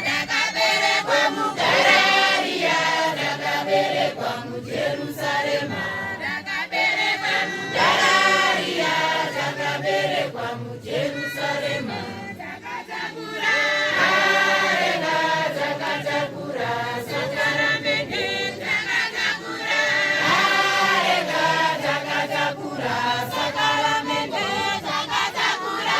ndakaberekwa muGalilea, ndakaberekwa muJerusarema, ndakaberekwa muGalilea, ndakaberekwa muJerusarema, ndakatakura arenga, ndakatakura sakaramende, ndakatakura arenga, ndakatakura sakaramende, ndakatakura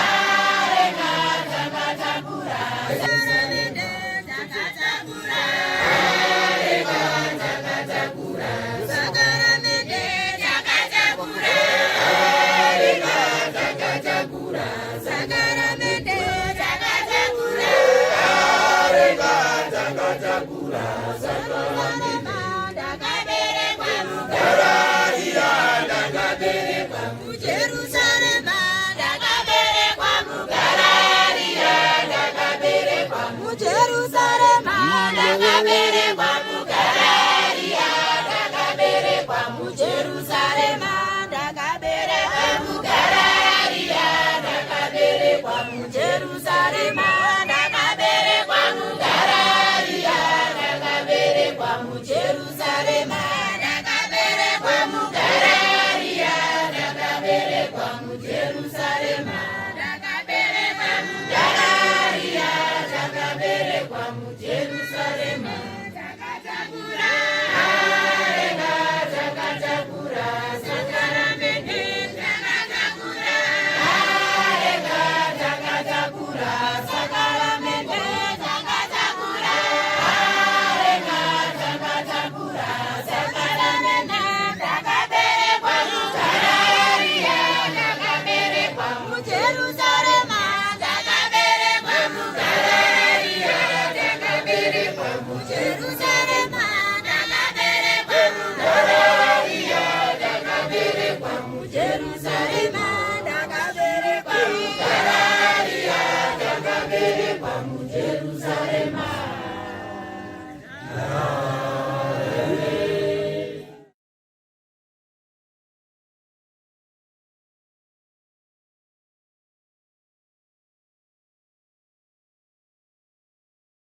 arenga, ndakatakura sakaramende, ndakatakura arenga, ndakatakura sakaramende, ndakatakura arenga, ndakatakura sakaramende, ndakatakura arenga, ndakatakura sakaramende, ndakaberekwa muGalilea, ndakaberekwa muJerusarema, ndakaberekwa muGalilea, ndakaberekwa muJerusarema, ndakaberekwa muGalilea, ndakaberekwa muJerusarema, ndakaberekwa muGalilea, ndakaberekwa muJerusarema, ndakaberekwa muGalilea, ndakaberekwa muJerusarema.